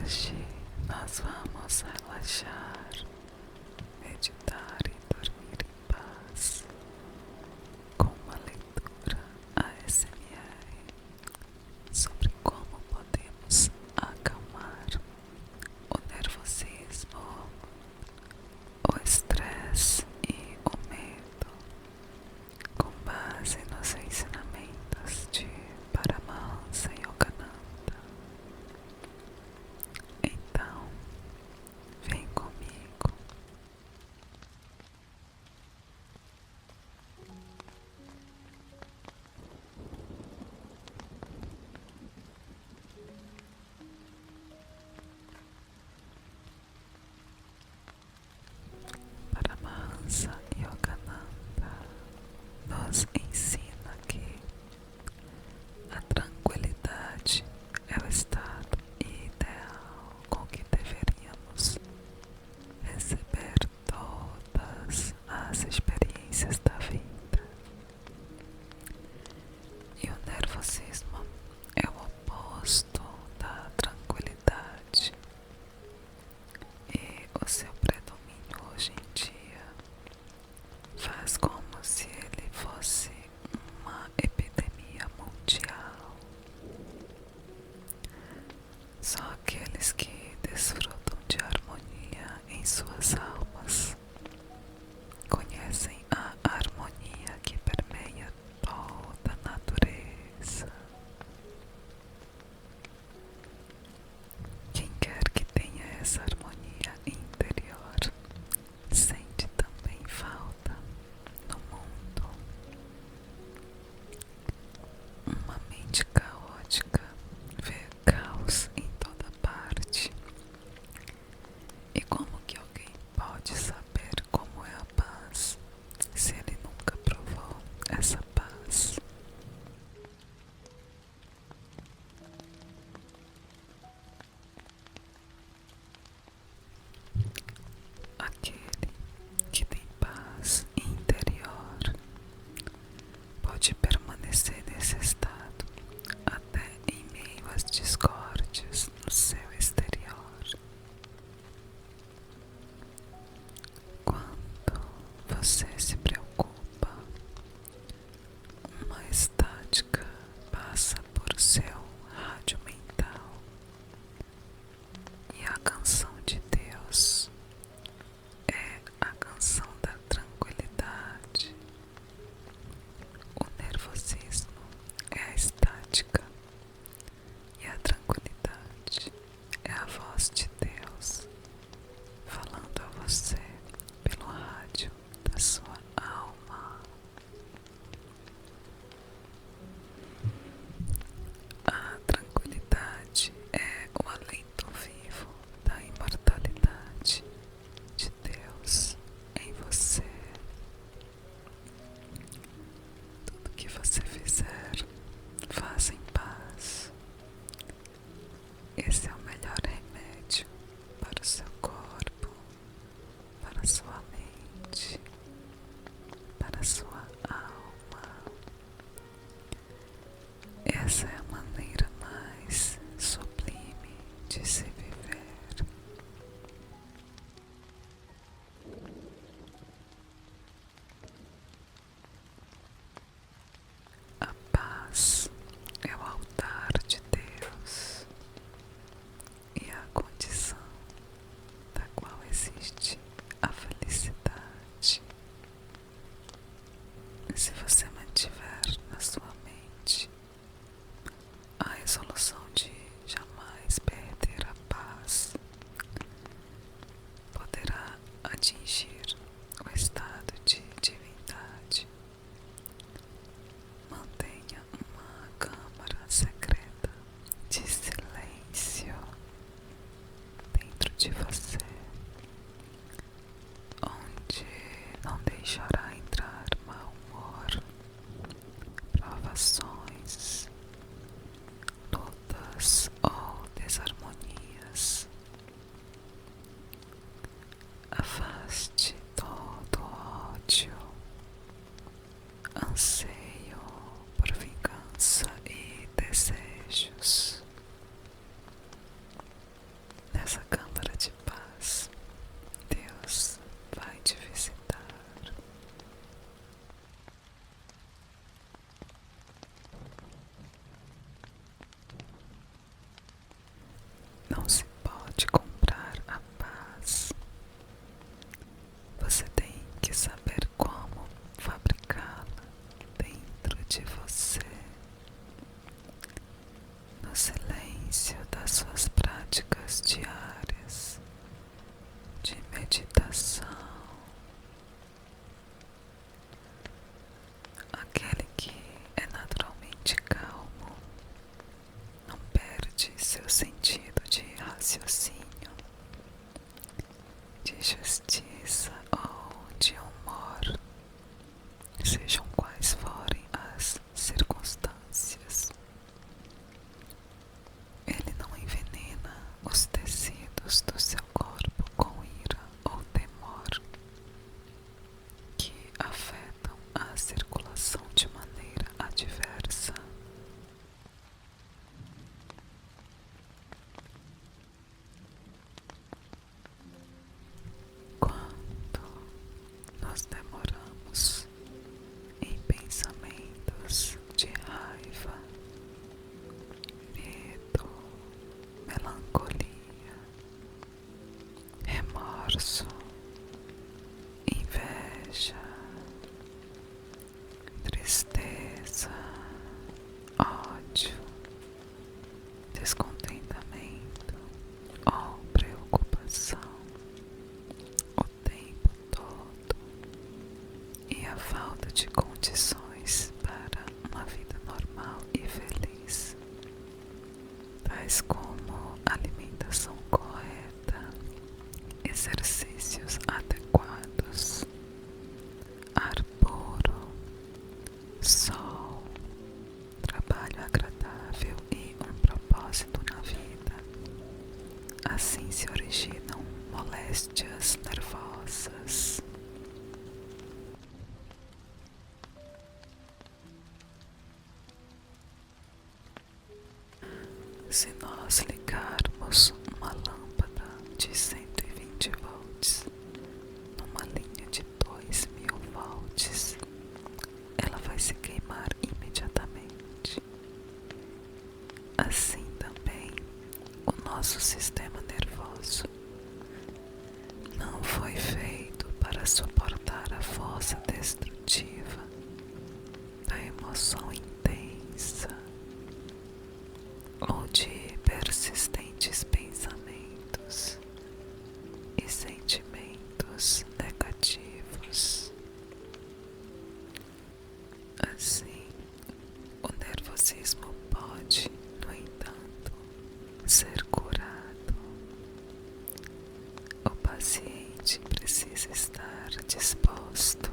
Hoje nós vamos relaxar, meditar e dormir em paz com uma leitura ASMR sobre como podemos acalmar o nervosismo, o estresse e o medo, com base nos ensinamentos de Paramahansa Yogananda. Então, vem comigo. Paramahansa Yogananda nos ensina que a tranquilidade é o estado ideal com que deveríamos receber todas as experiências da vida. E o nervosismo é o oposto da tranquilidade. E o seu predomínio hoje em dia faz como se ele fosse uma epidemia mundial. Só aqueles que desfrutam de harmonia em suas almas conhecem a harmonia que permeia toda a natureza. Quem quer que tenha essa harmonia interior sente também falta no mundo. Uma mente caótica vê caos em toda parte. E como que alguém pode saber como é a paz se ele nunca provou essa paz? Aquele que tem paz interior pode permanecer nesse estado até em meio às discórdias no seu exterior. Quando você se preocupa, uma estática passa por seu rádio mental e a canção de Deus é a canção da tranquilidade. O nervosismo é a estática e a tranquilidade é a voz de Deus falando a você pelo rádio da sua alma. A tranquilidade é o alento vivo da Não se pode comprar a paz. Você tem que saber como fabricá-la dentro de você, no silêncio das suas práticas diárias de meditação. Aquele que é naturalmente calmo não perde seu sentido de raciocínio, de justiça ou de humor, sejam quais forem as circunstâncias. Ele não envenena os tecidos do seu corpo com ira ou temor, que afetam a circulação de maneira adversa. Quando nos demoramos em pensamentos de raiva, medo, melancolia, remorso, inveja, tristeza, ódio, descontentamento ou preocupação o tempo todo, e a falta de condições para uma vida normal e feliz, tais como alimentação correta, exercícios adequados, ar puro, sol, trabalho agradável e um propósito na vida. Assim se originam moléstias nervosas. Se nós ligarmos uma lâmpada de 120 volts numa linha de 2000 volts, ela vai se queimar imediatamente. Assim também, o nosso sistema nervoso não foi feito para suportar a força destrutiva da emoção intensa ou de persistentes pensamentos e sentimentos negativos. Assim, o nervosismo pode, no entanto, ser curado. O paciente precisa estar disposto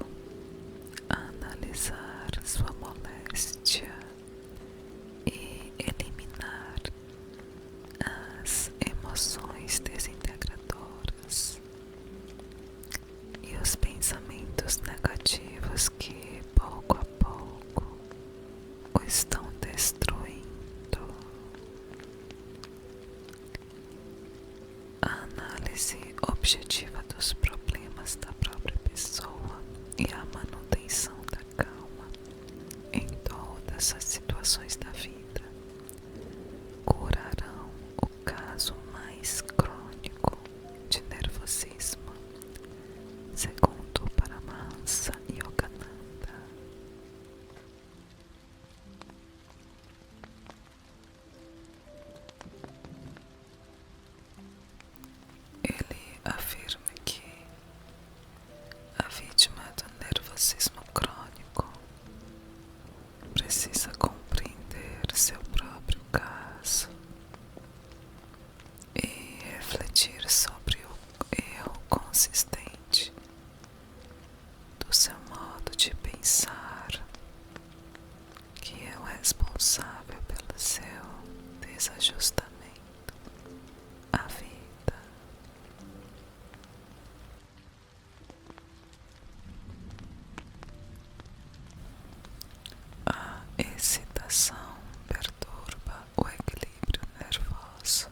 a analisar sua moléstia e eliminar as emoções desintegradoras e os pensamentos negativos que, pouco a pouco, o estão destruindo. A análise objetiva dos problemas da própria pessoa e a manutenção da calma em todas as situações da vida curarão o caso mais crônico de nervosismo, segundo Paramahansa Yogananda. Ele afirma que a vítima do nervosismo crônico precisa compreender seu próprio caso e refletir sobre o erro consistente do seu modo de pensar, que é o responsável pelo seu desajustamento à vida. A excitação perturba o equilíbrio nervoso,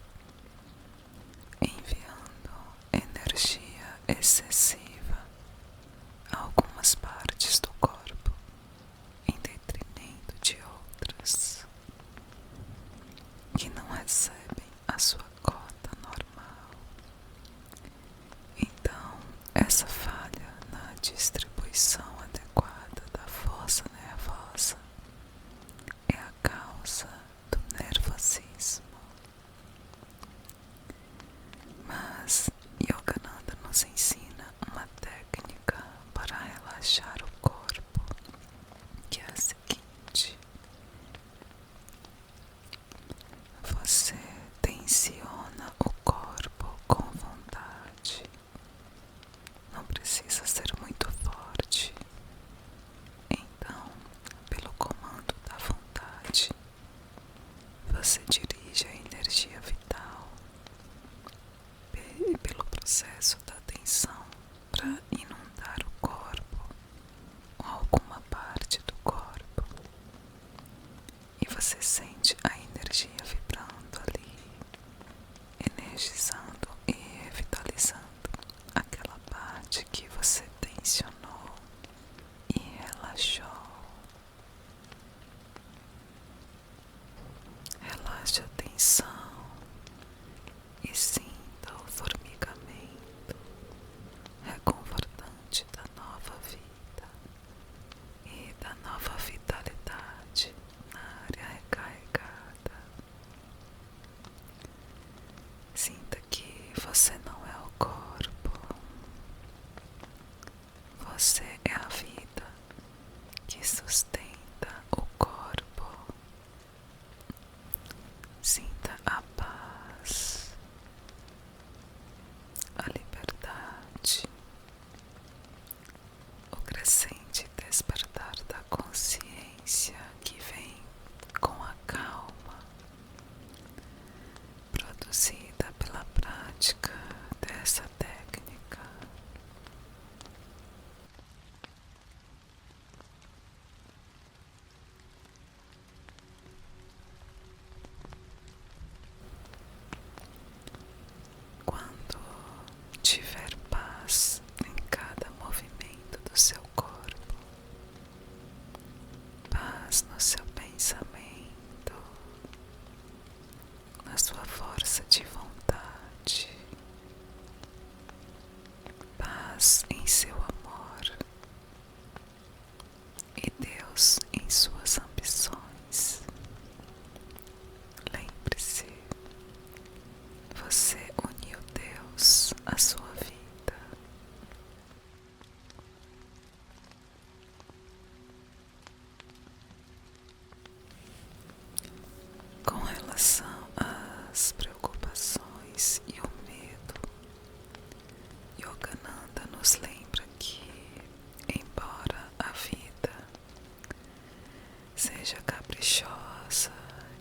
enviando energia excessiva a algumas partes do corpo em detrimento de outras que não recebem a sua cota energizando e revitalizando aquela parte que você tensionou e relaxou. Relaxe a tensão e sinta o formigamento reconfortante da nova vida e da nova vitalidade na área recarregada. Sinta que você não é o corpo, você é a vida que sustenta o corpo. Sinta a paz, a liberdade, o crescente despertar da consciência que vem com a calma, produzida pela prática dessa técnica. Quando tiver paz em cada movimento do seu corpo, paz no seu pensamento, na sua força de vontade, paz em seu amor e Deus em suas ambições. Lembre-se, você uniu Deus à sua vida. Com relação às preocupações e o medo, Yogananda nos lembra que, embora a vida seja caprichosa,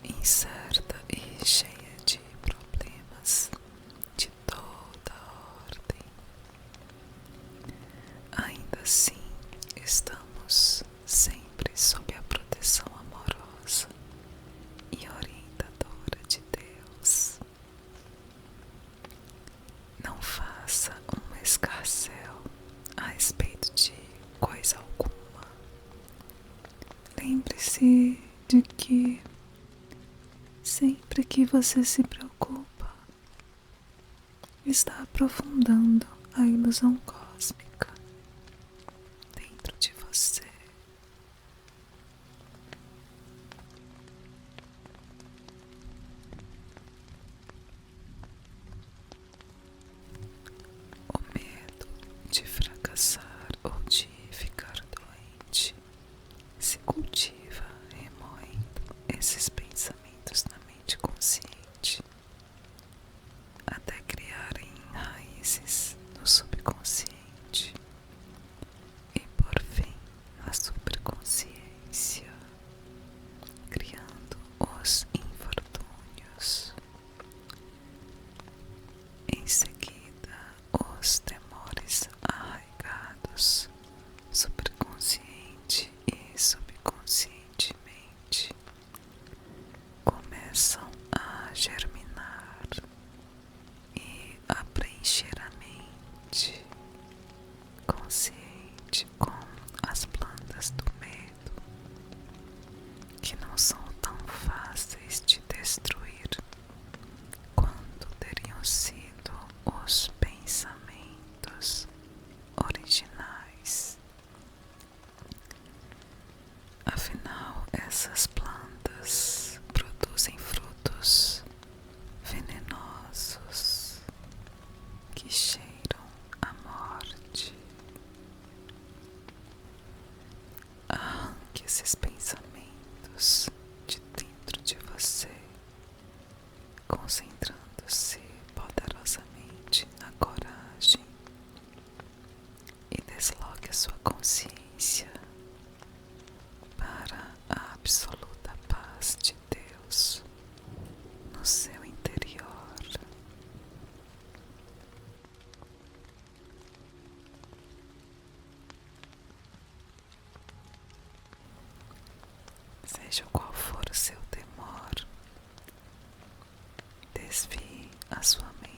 incerta e cheia de problemas de toda ordem, ainda assim estamos sempre sob a proteção amorosa e orientadora de Deus. Não faça um escarcéu a respeito de coisa alguma. Lembre-se de que sempre que você se preocupa, está aprofundando a ilusão cósmica dentro de você. O medo de fracassar ou de ficar doente se cultiva remoendo esses pensamentos na mente consciente até criarem raízes no subconsciente e por fim na superconsciência, criando os infortúnios. Em seguida, os temores arraigados superconsciente e subconscientemente começam a germinar e a preencher a mente consciente com as plantas do medo, que não são tão fáceis de destruir quanto teriam sido os pensamentos originais. Afinal, essas plantas produzem frutos venenosos que cheiram a morte. Arranque esses pensamentos de dentro de você, concentrando-se poderosamente na coragem, e desloque a sua consciência para a absoluta paz de Deus no seu interior. Seja qual for o seu temor, desvie a sua mente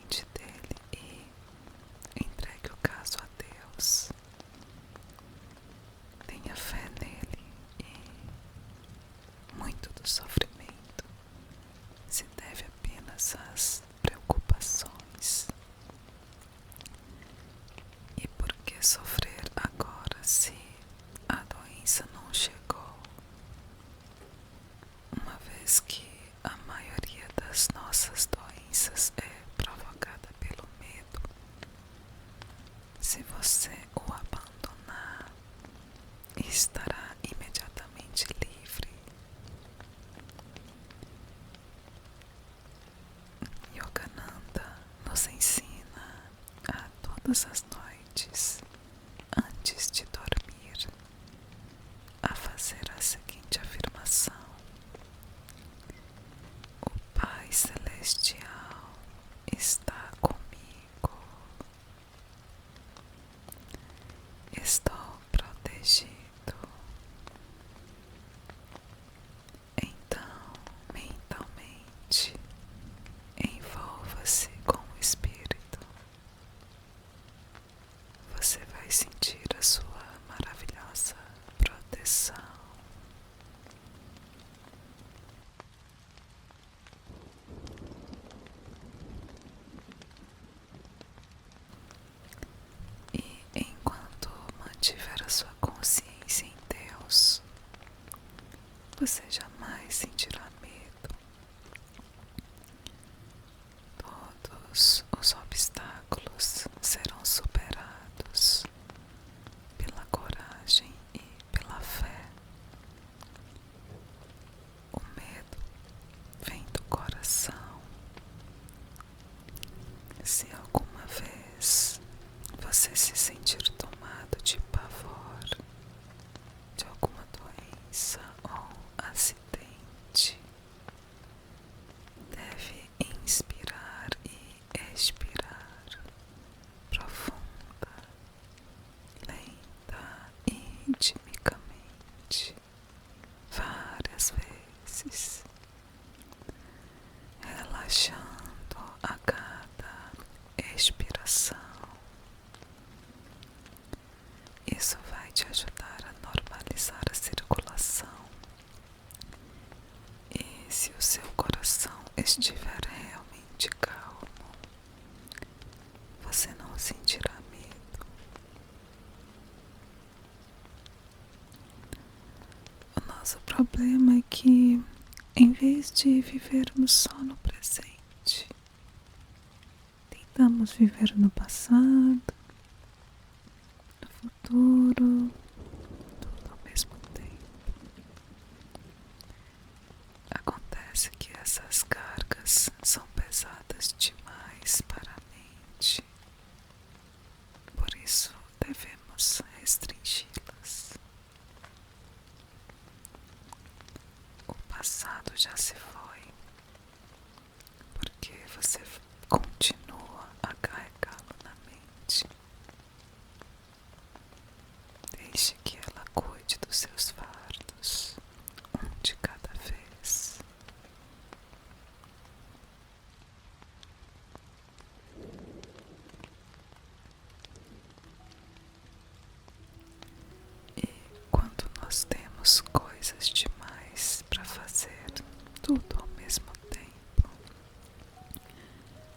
que sofrer agora se a doença não chegou, uma vez que a maioria das nossas doenças é provocada pelo medo. Se você o abandonar, estará imediatamente livre. Yogananda nos ensina a todas as noites, antes de dormir, a fazer a seguinte afirmação: o Pai Celestial está comigo. Estou protegido. Então, mentalmente, envolva-se com o Espírito. Você vai sentir a sua maravilhosa proteção. E enquanto mantiver a sua consciência em Deus, você jamais sentirá medo. Todos os obstáculos serão superados pela coragem e pela fé. O medo vem do coração. Se alguma vez você se sentir tomado de pavor de alguma doença ou acidente, deve inspirar e expirar profunda, lenta e intimamente, várias vezes, relaxando a cada expiração. Isso vai te ajudar a normalizar a circulação. E se o seu coração estiver realmente calmo, você não sentirá medo. O nosso problema é que, em vez de vivermos só no presente, tentamos viver no passado, no futuro, tudo ao mesmo tempo. Acontece que essas cargas são pesadas demais para a mente. Por isso devemos restringi-las. O passado já se foi, porque você continua a carregá-lo na mente. Deixe que ela cuide dos seus fardos, um de cada vez. E quando nós temos coisas demais para fazer, tudo ao mesmo tempo,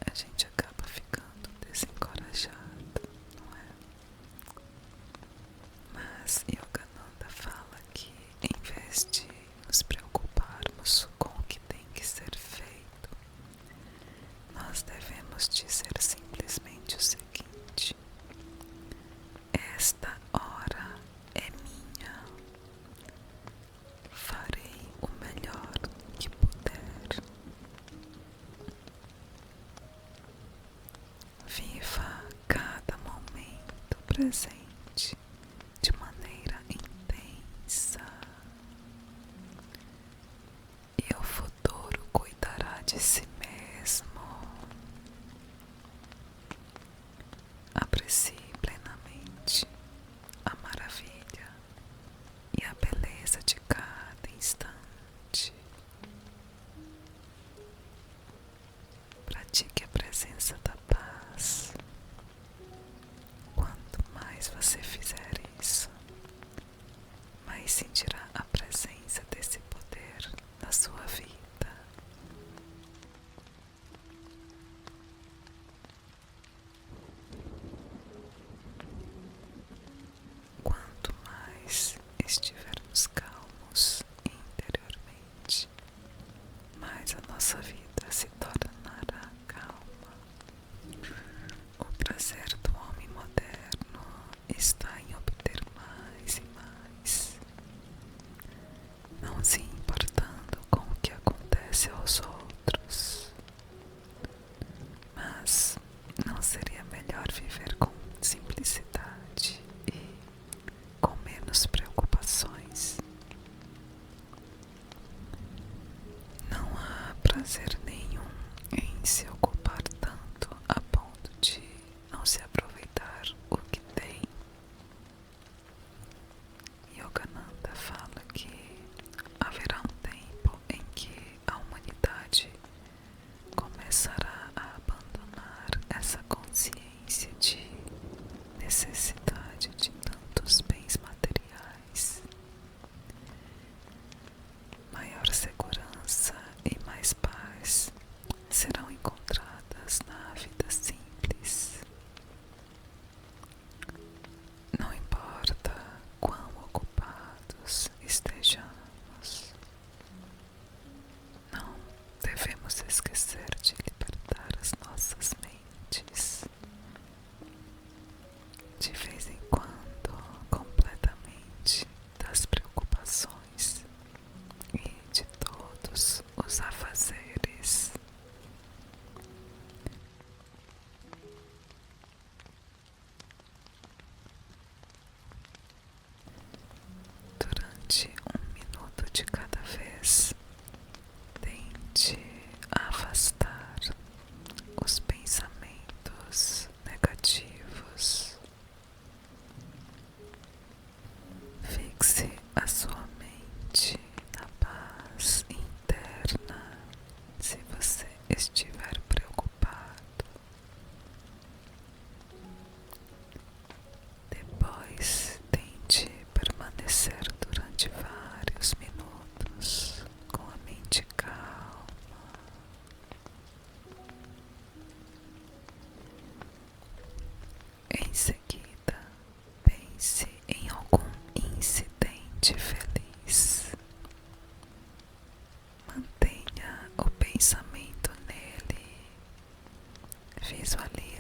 a gente acaba ficando desencorajado, não é? Mas Yogananda fala que, em vez de nos preocuparmos com o que tem que ser feito, nós devemos dizer simplesmente o seguinte: esta hora é minha. Farei o melhor que puder. Viva cada momento presente de maneira intensa, e o futuro cuidará de si mesmo. Aprecie plenamente a maravilha e a beleza de cada instante. Pratique a presença da paz. Quanto mais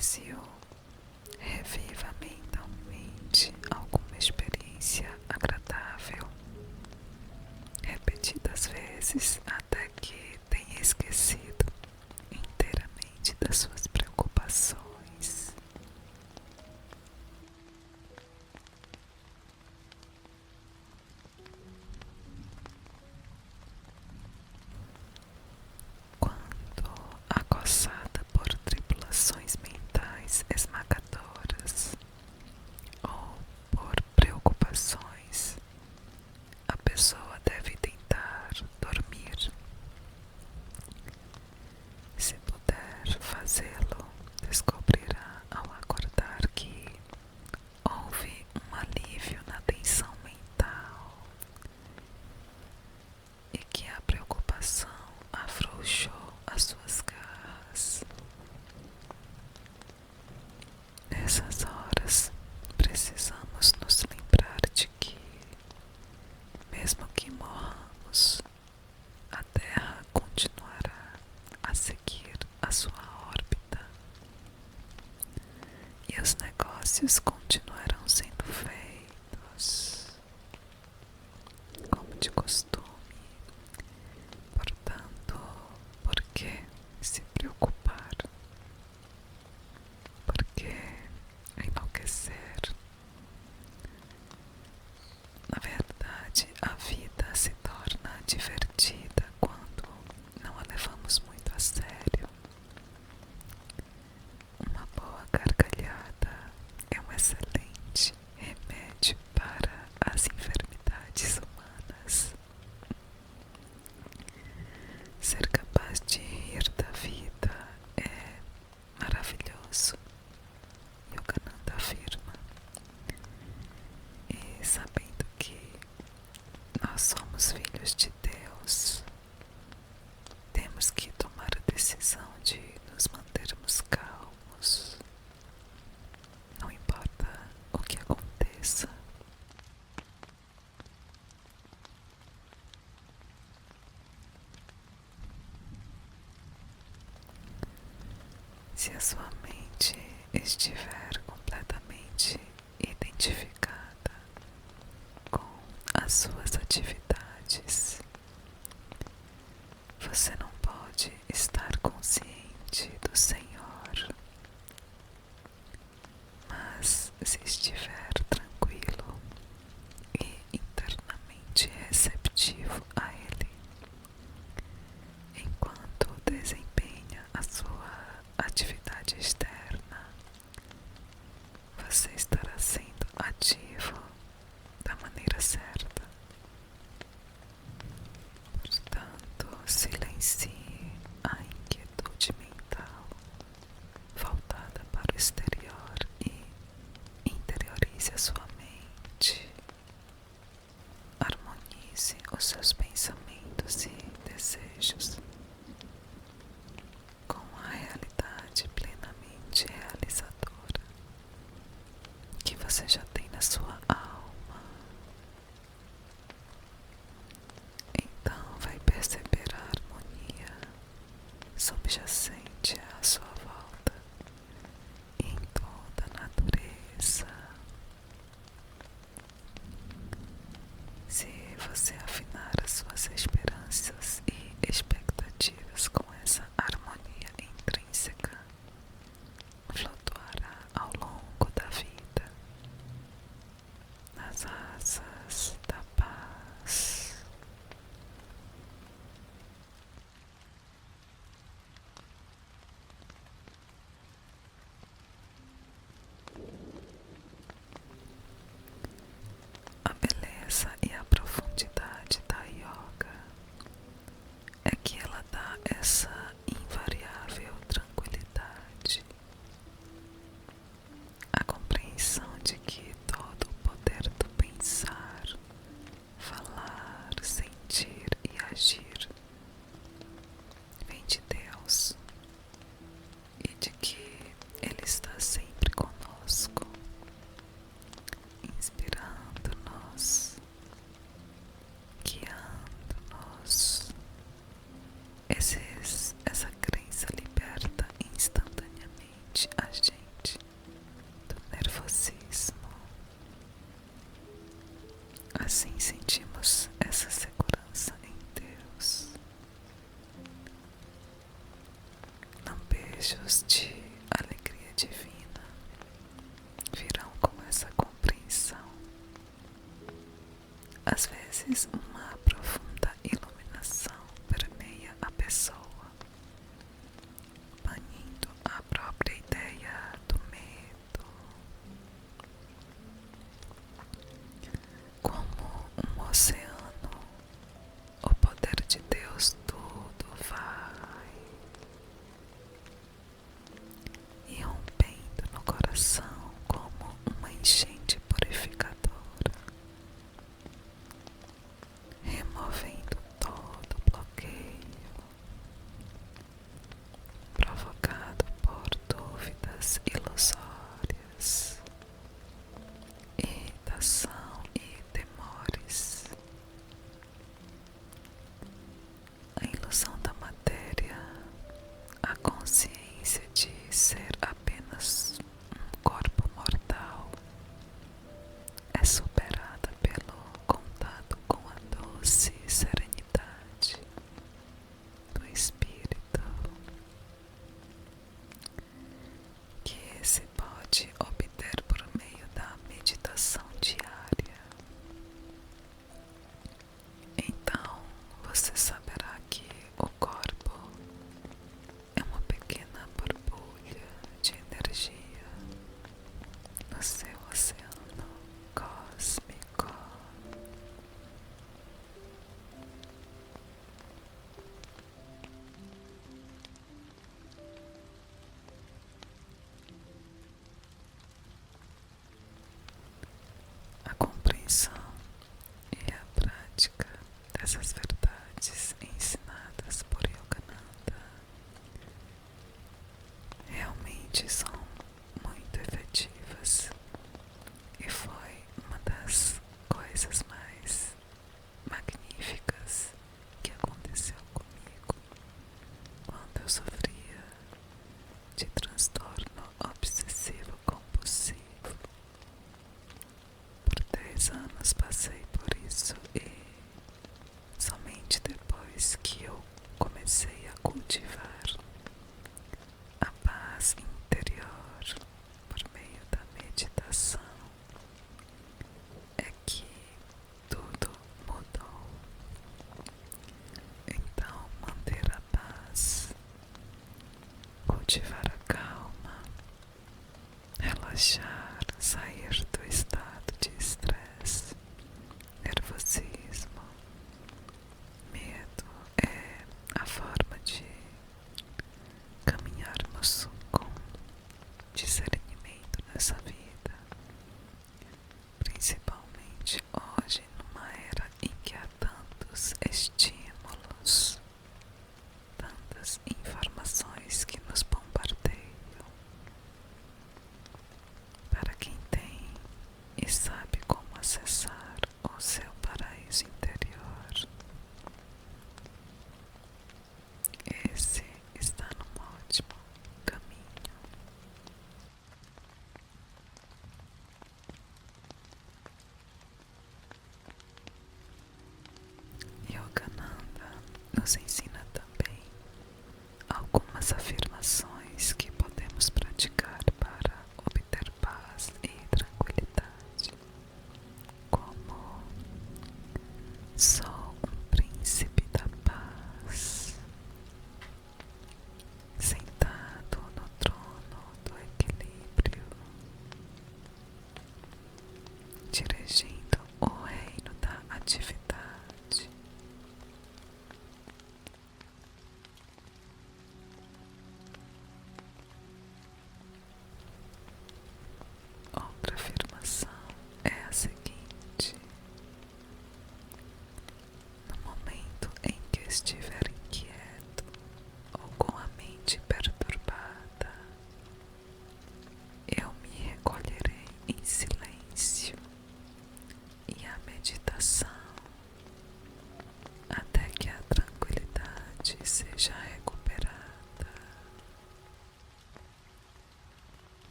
anestesia, reviva mentalmente alguma experiência agradável, repetidas vezes até que tenha esquecido inteiramente das suas preocupações. Quando acossada por tribulações mentais esmagadoras ou por preocupações, a pessoa deve tentar dormir. Se puder fazê-lo, descobrirá ao acordar que houve um alívio na tensão mental e que a preocupação afrouxou as suas garras. Nessas horas, precisamos nos lembrar de que, mesmo que morramos, a Terra continuará a seguir a sua órbita e os negócios continuarão sendo feitos como de costume. Portanto, por que se preocupar? Por que enlouquecer? Na verdade, a vida se torna divertida quando não a levamos muito a sério. Uma boa gargalhada é um excelente remédio para as enfermidades humanas. Ser capaz de rir da vida é maravilhoso, Yogananda afirma. E sabendo que nós somos filhos de Deus, temos que tomar a decisão de nos mantermos calmos, não importa o que aconteça. Se a sua mente estiver completamente identificada com as suas atividades, você não pode estar consciente do Senhor. Mas se estiver tranquilo e internamente receptivo a Ele, enquanto desempenha a sua atividade externa, você estará sendo ativo da maneira certa. Portanto, silencie a inquietude mental voltada para o exterior e interiorize momentos de alegria divina virão com essa compreensão. Às vezes, uma profunda iluminação permeia a pessoa, banindo a própria ideia do medo. Como um oceano, o poder de Deus tudo vai irrompendo no coração como uma enchente purificadora, removendo todo bloqueio provocado por dúvidas ilusórias, irritação e temores. A ilusão da matéria, a consciência de ser apenas um corpo mortal, é superada pelo contato com a doce serenidade do espírito, que se pode obter por meio da meditação diária. Então você saberá que o corpo é uma pequena borbulha de energia no seu oceano cósmico. A compreensão e a prática dessas verdades ensinadas por Yogananda realmente são muito efetivas, e foi uma das coisas mais magníficas que aconteceu comigo quando eu sofria de transtorno obsessivo compulsivo. Por 10 anos passei por isso, e somente depois que eu comecei a cultivar a paz interior por meio da meditação é que tudo mudou. Então, manter a paz, cultivar a calma, relaxar, sair do estado de estresse, nervosismo, medo é a forma de caminharmos com discernimento nessa vida, principalmente hoje, numa era em que há tantos estímulos, tantas informações que nos bombardeiam. Para quem tem e sabe como acessar o seu paraíso interior, esse está num ótimo caminho. Yogananda nos ensina